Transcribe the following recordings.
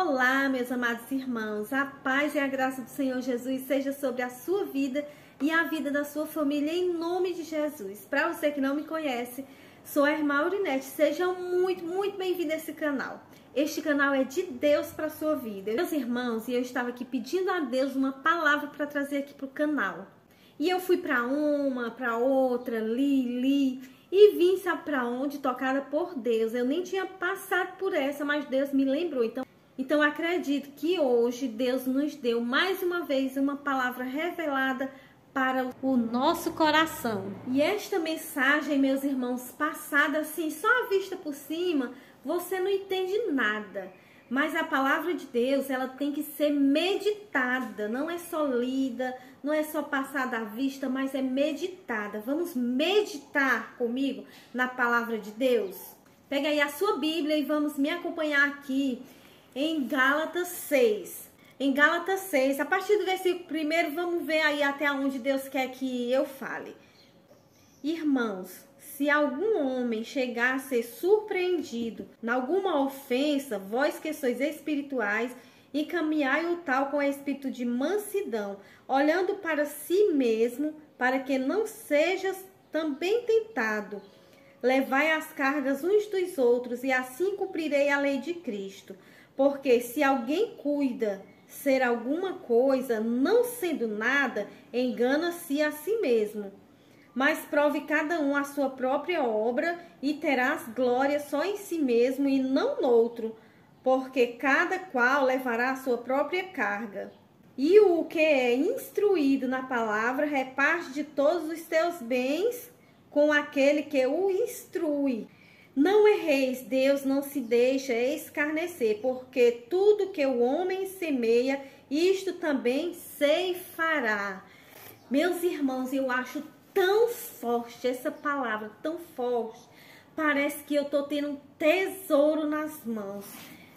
Olá, meus amados irmãos, a paz e a graça do Senhor Jesus seja sobre a sua vida e a vida da sua família, em nome de Jesus. Para você que não me conhece, sou a irmã Aurinete, seja muito bem-vindo a esse canal. Este canal é de Deus para a sua vida. Meus irmãos, e eu estava aqui pedindo a Deus uma palavra para trazer aqui para o canal. E eu fui para uma, para outra, li, e vim, sabe para onde? Tocada por Deus. Eu nem tinha passado por essa, mas Deus me lembrou. Então acredito que hoje Deus nos deu mais uma vez uma palavra revelada para o nosso coração. E esta mensagem, meus irmãos, passada assim, só à vista por cima, você não entende nada. Mas a palavra de Deus, ela tem que ser meditada, não é só lida, não é só passada à vista, mas é meditada. Vamos meditar comigo na palavra de Deus? Pega aí a sua Bíblia e vamos me acompanhar aqui em Gálatas 6. Em Gálatas 6, a partir do versículo 1, vamos ver aí até onde Deus quer que eu fale. Irmãos, se algum homem chegar a ser surpreendido em alguma ofensa, vós que sois espirituais, encaminhai o tal com espírito de mansidão, olhando para si mesmo, para que não sejas também tentado. Levai as cargas uns dos outros, e assim cumprirei a lei de Cristo. Porque se alguém cuida ser alguma coisa, não sendo nada, engana-se a si mesmo. Mas prove cada um a sua própria obra, e terás glória só em si mesmo e não no outro, porque cada qual levará a sua própria carga. E o que é instruído na palavra, reparte de todos os teus bens com aquele que o instrui. Não erreis, Deus não se deixa escarnecer, porque tudo que o homem semeia, isto também ceifará. Meus irmãos, eu acho tão forte essa palavra, tão forte. Parece que eu estou tendo um tesouro nas mãos.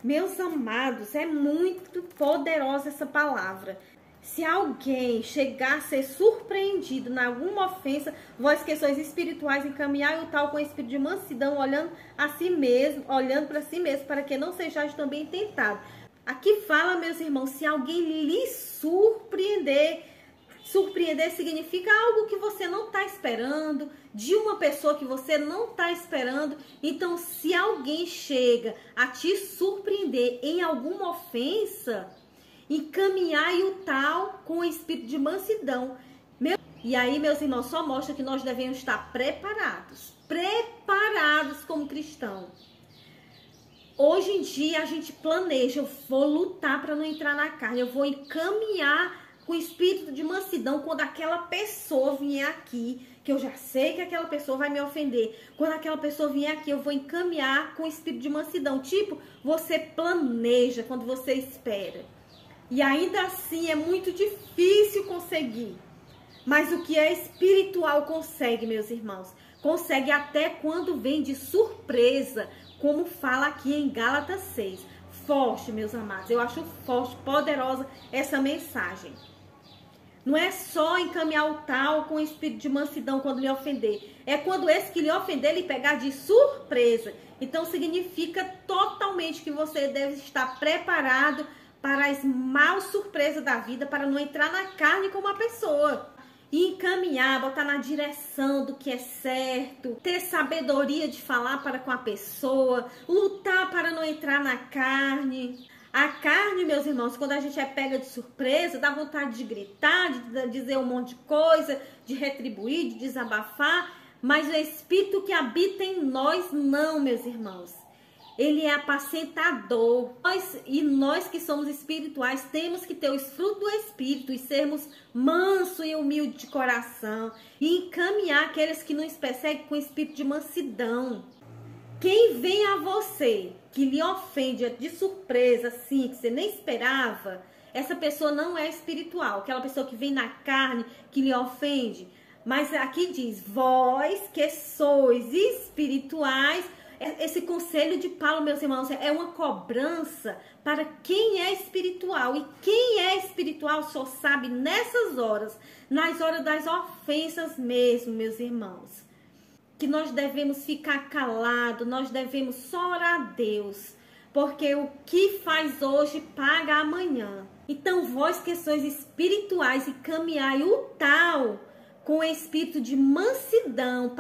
Meus amados, é muito poderosa essa palavra. Se alguém chegar a ser surpreendido em alguma ofensa, vós que sois espirituais, encaminhai o tal com espírito de mansidão, olhando a si mesmo, olhando para si mesmo, para que não sejais também tentado. Aqui fala, meus irmãos, se alguém lhe surpreender. Surpreender significa algo que você não está esperando, de uma pessoa que você não está esperando. Então, se alguém chega a te surpreender em alguma ofensa, encaminhai o tal com o espírito de mansidão. E aí, meus irmãos, só mostra que nós devemos estar preparados como cristãos. Hoje em dia a gente planeja, eu vou lutar para não entrar na carne, eu vou encaminhar com o espírito de mansidão quando aquela pessoa vier aqui, que eu já sei que aquela pessoa vai me ofender. Quando aquela pessoa vier aqui, eu vou encaminhar com o espírito de mansidão. Tipo, você planeja quando você espera. E ainda assim é muito difícil conseguir. Mas o que é espiritual consegue, meus irmãos. Consegue até quando vem de surpresa, como fala aqui em Gálatas 6. Forte, meus amados. Eu acho forte, poderosa essa mensagem. Não é só encaminhar o tal com o espírito de mansidão quando lhe ofender. É quando esse que lhe ofender, lhe pegar de surpresa. Então significa totalmente que você deve estar preparado para as maus surpresas da vida, para não entrar na carne com uma pessoa. E encaminhar, botar na direção do que é certo, ter sabedoria de falar para com a pessoa, lutar para não entrar na carne. A carne, meus irmãos, quando a gente é pega de surpresa, dá vontade de gritar, de dizer um monte de coisa, de retribuir, de desabafar, mas o Espírito que habita em nós, não, meus irmãos. Ele é apacentador. Nós que somos espirituais temos que ter os frutos do Espírito e sermos manso e humilde de coração e encaminhar aqueles que nos perseguem com espírito de mansidão. Quem vem a você, que lhe ofende de surpresa, assim, que você nem esperava, essa pessoa não é espiritual. Aquela pessoa que vem na carne, que lhe ofende. Mas aqui diz, vós que sois espirituais. Esse conselho de Paulo, meus irmãos, é uma cobrança para quem é espiritual. E quem é espiritual só sabe nessas horas, nas horas das ofensas mesmo, meus irmãos, que nós devemos ficar calados, nós devemos só orar a Deus, porque o que faz hoje paga amanhã. Então vós que sois espirituais e caminhai o tal com espírito de mansidão,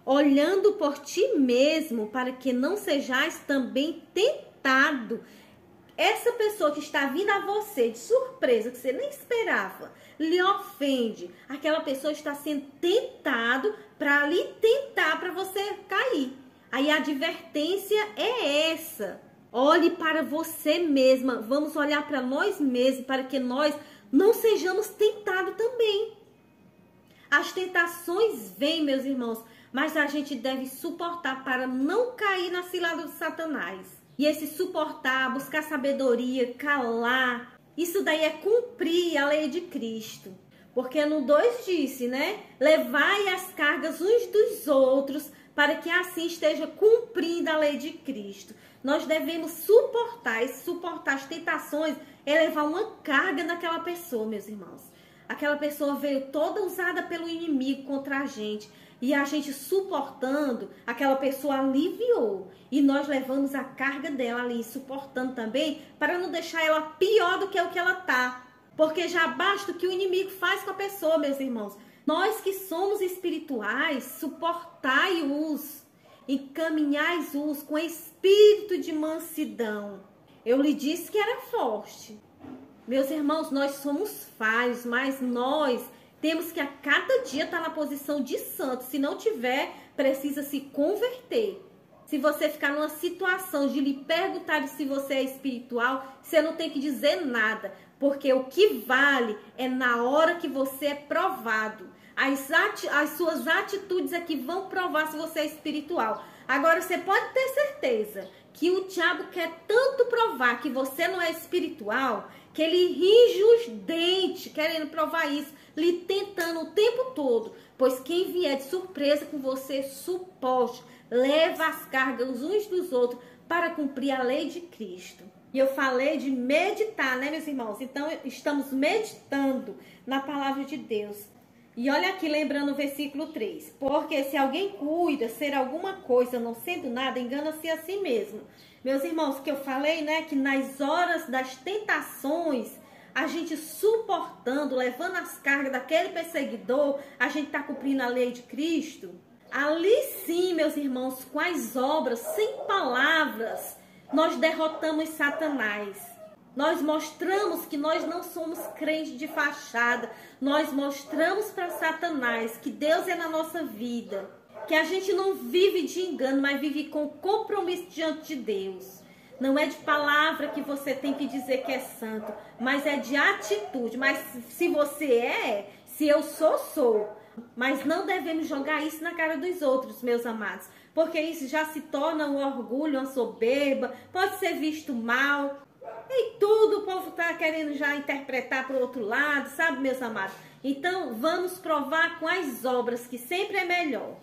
olhando por ti mesmo, para que não sejais também tentado. Essa pessoa que está vindo a você de surpresa, que você nem esperava, lhe ofende. Aquela pessoa está sendo tentado para lhe tentar para você cair. Aí a advertência é essa. Olhe para você mesma. Vamos olhar para nós mesmos, para que nós não sejamos tentados também. As tentações vêm, meus irmãos, mas a gente deve suportar para não cair na cilada de Satanás. E esse suportar, buscar sabedoria, calar, isso daí é cumprir a lei de Cristo. Porque no 2 disse, né? Levai as cargas uns dos outros, para que assim esteja cumprindo a lei de Cristo. Nós devemos suportar, e suportar as tentações é levar uma carga naquela pessoa, meus irmãos. Aquela pessoa veio toda usada pelo inimigo contra a gente. E a gente suportando, aquela pessoa aliviou. E nós levamos a carga dela ali, suportando também, para não deixar ela pior do que o que ela tá. Porque já basta o que o inimigo faz com a pessoa, meus irmãos. Nós que somos espirituais, suportai-os, encaminhai-os com espírito de mansidão. Eu lhe disse que era forte. Meus irmãos, nós somos falhos, mas nós temos que a cada dia estar na posição de santo. Se não tiver, precisa se converter. Se você ficar numa situação de lhe perguntar se você é espiritual, você não tem que dizer nada. Porque o que vale é na hora que você é provado. As suas atitudes é que vão provar se você é espiritual. Agora, você pode ter certeza que o diabo quer tanto provar que você não é espiritual, que ele ringe os dentes, querendo provar isso, lhe tentando o tempo todo. Pois quem vier de surpresa com você, suporte, leva as cargas uns dos outros para cumprir a lei de Cristo. E eu falei de meditar, né, meus irmãos? Então, estamos meditando na palavra de Deus. E olha aqui, lembrando o versículo 3. Porque se alguém cuida ser alguma coisa, não sendo nada, engana-se a si mesmo. Meus irmãos, que eu falei, né, que nas horas das tentações, a gente suportando, levando as cargas daquele perseguidor, a gente está cumprindo a lei de Cristo. Ali sim, meus irmãos, com as obras, sem palavras, nós derrotamos Satanás. Nós mostramos que nós não somos crentes de fachada. Nós mostramos para Satanás que Deus é na nossa vida. Que a gente não vive de engano, mas vive com compromisso diante de Deus. Não é de palavra que você tem que dizer que é santo, mas é de atitude. Mas se você é, se eu sou. Mas não devemos jogar isso na cara dos outros, meus amados. Porque isso já se torna um orgulho, uma soberba, pode ser visto mal. E tudo o povo está querendo já interpretar para o outro lado, sabe, meus amados? Então, vamos provar com as obras, que sempre é melhor.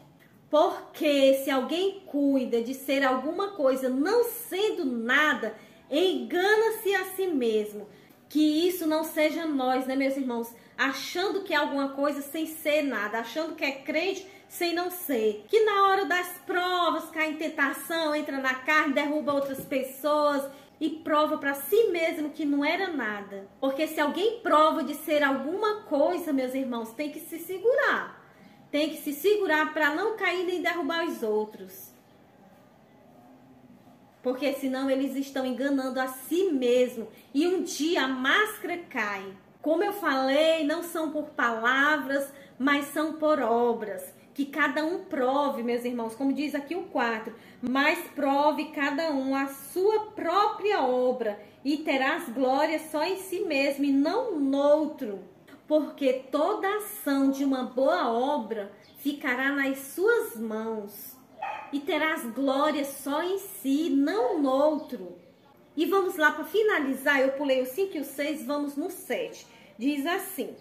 Porque se alguém cuida de ser alguma coisa, não sendo nada, engana-se a si mesmo. Que isso não seja nós, né, meus irmãos? Achando que é alguma coisa sem ser nada, achando que é crente sem não ser. Que na hora das provas cai em tentação, entra na carne, derruba outras pessoas e prova para si mesmo que não era nada. Porque se alguém prova de ser alguma coisa, meus irmãos, tem que se segurar. Tem que se segurar para não cair nem derrubar os outros. Porque senão eles estão enganando a si mesmo. E um dia a máscara cai. Como eu falei, não são por palavras, mas são por obras. Que cada um prove, meus irmãos, como diz aqui o 4. Mas prove cada um a sua própria obra. E terás glória só em si mesmo e não noutro. Porque toda ação de uma boa obra ficará nas suas mãos. E terás glória só em si, não noutro. E vamos lá para finalizar, eu pulei o 5 e o 6, vamos no 7. Diz assim: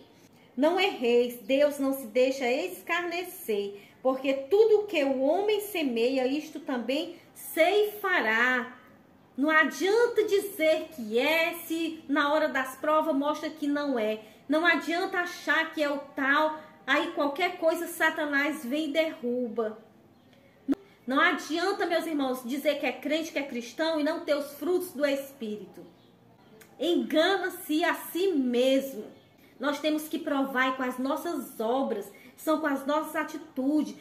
não erreis, Deus não se deixa escarnecer, porque tudo que o homem semeia, isto também ceifará. Não adianta dizer que é, se na hora das provas mostra que não é. Não adianta achar que é o tal, aí qualquer coisa Satanás vem e derruba. Não adianta, meus irmãos, dizer que é crente, que é cristão e não ter os frutos do Espírito. Engana-se a si mesmo. Nós temos que provar com as nossas obras, são com as nossas atitudes,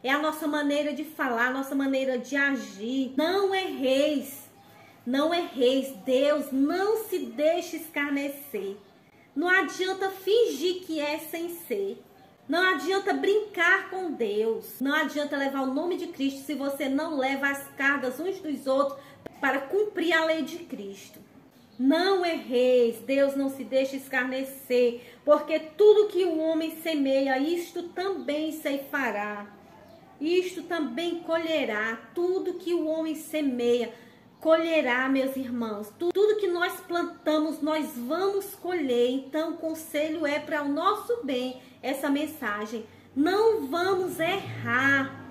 é a nossa maneira de falar, a nossa maneira de agir. Não erreis, não erreis. Deus não se deixa escarnecer. Não adianta fingir que é sem ser. Não adianta brincar com Deus. Não adianta levar o nome de Cristo se você não leva as cargas uns dos outros para cumprir a lei de Cristo. Não erreis, Deus não se deixa escarnecer, porque tudo que o homem semeia, isto também ceifará, isto também colherá. Tudo que o homem semeia, colherá, meus irmãos. Tudo que nós plantamos, nós vamos colher. Então, o conselho é para o nosso bem, essa mensagem. Não vamos errar.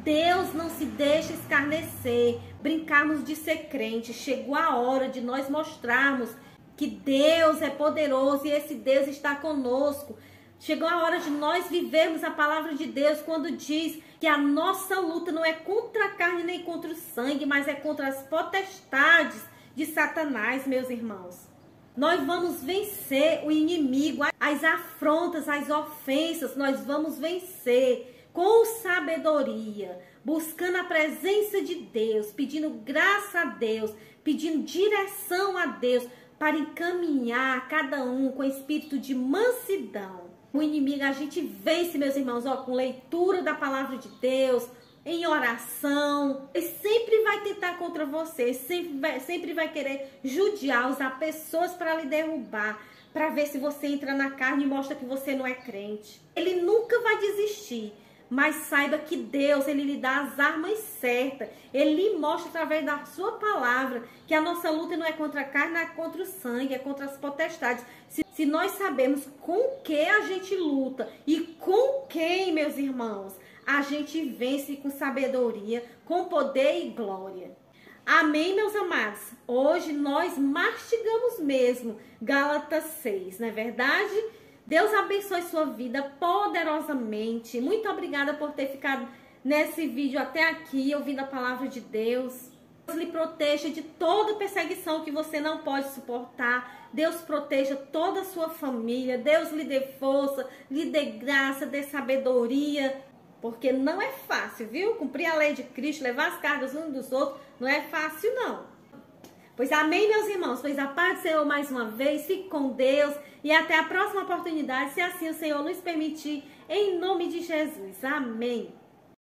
Deus não se deixa escarnecer, brincarmos de ser crente. Chegou a hora de nós mostrarmos que Deus é poderoso e esse Deus está conosco. Chegou a hora de nós vivermos a palavra de Deus quando diz que a nossa luta não é contra a carne nem contra o sangue, mas é contra as potestades de Satanás, meus irmãos. Nós vamos vencer o inimigo, as afrontas, as ofensas, nós vamos vencer com sabedoria, buscando a presença de Deus, pedindo graça a Deus, pedindo direção a Deus, para encaminhar cada um com espírito de mansidão. O inimigo a gente vence, meus irmãos, com leitura da palavra de Deus, em oração. Ele sempre vai tentar contra você, sempre vai querer judiar, usar pessoas para lhe derrubar, para ver se você entra na carne e mostra que você não é crente. Ele nunca vai desistir. Mas saiba que Deus, Ele lhe dá as armas certas. Ele lhe mostra através da sua palavra que a nossa luta não é contra a carne, não é contra o sangue, é contra as potestades. Se nós sabemos com que a gente luta e com quem, meus irmãos, a gente vence com sabedoria, com poder e glória. Amém, meus amados? Hoje nós mastigamos mesmo Gálatas 6, não é verdade? Deus abençoe sua vida poderosamente. Muito obrigada por ter ficado nesse vídeo até aqui, ouvindo a palavra de Deus. Deus lhe proteja de toda perseguição que você não pode suportar. Deus proteja toda a sua família. Deus lhe dê força, lhe dê graça, dê sabedoria. Porque não é fácil, viu? Cumprir a lei de Cristo, levar as cargas uns dos outros, não é fácil, não. Pois amém, meus irmãos. Pois a paz do Senhor mais uma vez. Fique com Deus. E até a próxima oportunidade, se assim o Senhor nos permitir. Em nome de Jesus. Amém.